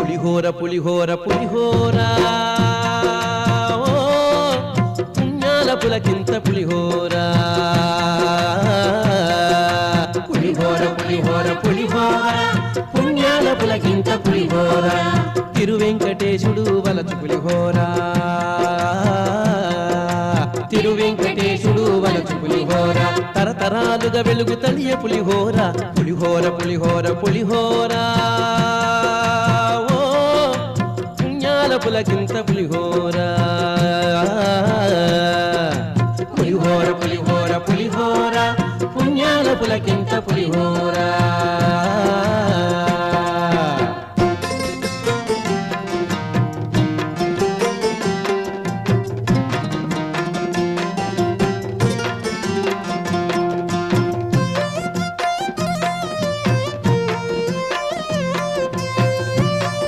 పులిహోర పులిహోర పులిహోర ఓ పుణ్యాల పులకింత పులిహోర పులిహోర పులిహోర పులిహోర పుణ్యాల పులకింత పులిహోర తిరువెంకటేశుడు వలచు పులిహోర తిరువెంకటేశుడు వలచు పులిహోర తరతరాలుగా వెలుగు తడియ పులిహోర పులిహోర పులిహోర పులిహోర ఓ పుణ్యాల పులకింత పులిహోర పులిహోర పులిహోర పులిహోర పుణ్యాల పులకింత పులిహోర